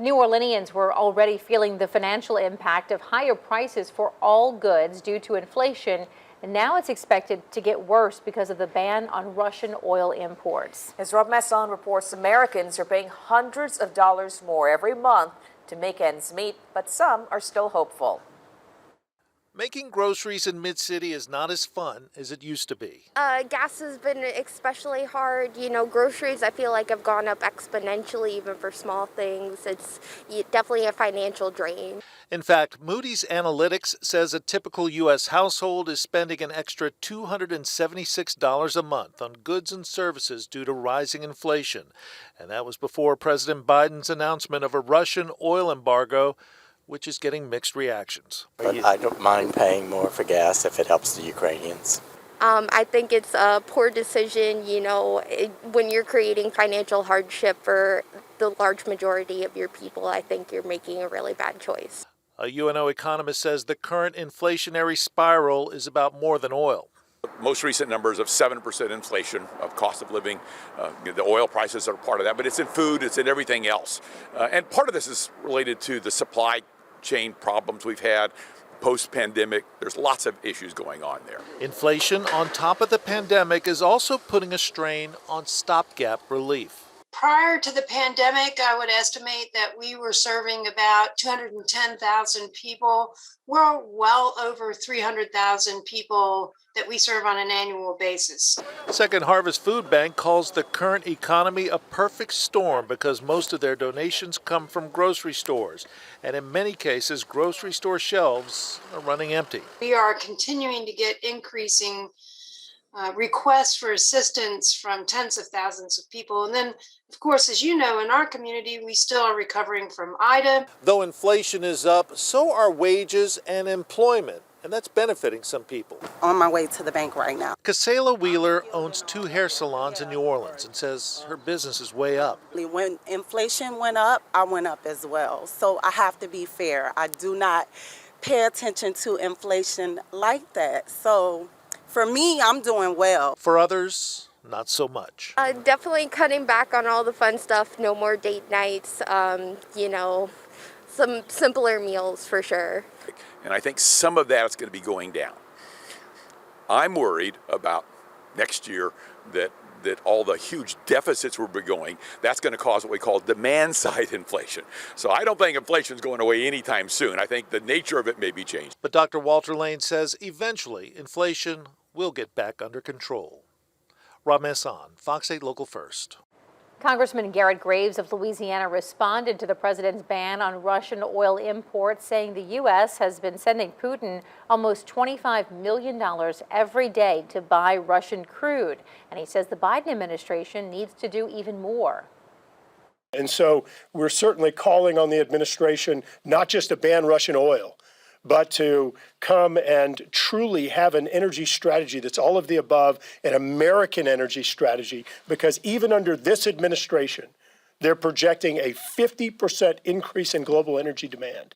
New Orleanians were already feeling the financial impact of higher prices for all goods due to inflation, and now it's expected to get worse because of the ban on Russian oil imports. As Rob Masson reports, Americans are paying hundreds of dollars more every month to make ends meet, but some are still hopeful. Making groceries in Mid-City is not as fun as it used to be. Gas has been especially hard. You know, groceries I feel like have gone up exponentially even for small things. It's definitely a financial drain. In fact, Moody's Analytics says a typical U.S. household is spending an extra $276 a month on goods and services due to rising inflation. And that was before President Biden's announcement of a Russian oil embargo, which is getting mixed reactions. But I don't mind paying more for gas if it helps the Ukrainians. I think it's a poor decision, you know, when you're creating financial hardship for the large majority of your people. I think you're making a really bad choice. A UNO economist says the current inflationary spiral is about more than oil. Most recent numbers of 7% inflation of cost of living. The oil prices are part of that, but it's in food, it's in everything else. And part of this is related to the supply chain problems we've had post-pandemic. There's lots of issues going on there. Inflation on top of the pandemic is also putting a strain on stopgap relief. Prior to the pandemic, I would estimate that we were serving about 210,000 people. We're well over 300,000 people that we serve on an annual basis. Second Harvest Food Bank calls the current economy a perfect storm because most of their donations come from grocery stores. And in many cases, grocery store shelves are running empty. We are continuing to get increasing requests for assistance from tens of thousands of people. And then, of course, as you know, in our community, we still are recovering from Ida. Though inflation is up, so are wages and employment, and that's benefiting some people. On my way to the bank right now. Casela Wheeler owns 2 hair salons in New Orleans and says her business is way up. When inflation went up, I went up as well. So I have to be fair. I do not pay attention to inflation like that. So for me, I'm doing well. For others, not so much. Definitely cutting back on all the fun stuff. No more date nights, you know, some simpler meals for sure. And I think some of that is going to be going down. I'm worried about next year that all the huge deficits will be going, that's going to cause what we call demand side inflation. So I don't think inflation is going away anytime soon. I think the nature of it may be changed. But Dr. Walter Lane says eventually inflation will get back under control. Rob Masson, Fox 8 Local First. Congressman Garret Graves of Louisiana responded to the president's ban on Russian oil imports, saying the U.S. has been sending Putin almost $25 million every day to buy Russian crude. And he says the Biden administration needs to do even more. And so we're certainly calling on the administration not just to ban Russian oil, but to come and truly have an energy strategy that's all of the above, an American energy strategy, because even under this administration, they're projecting a 50% increase in global energy demand.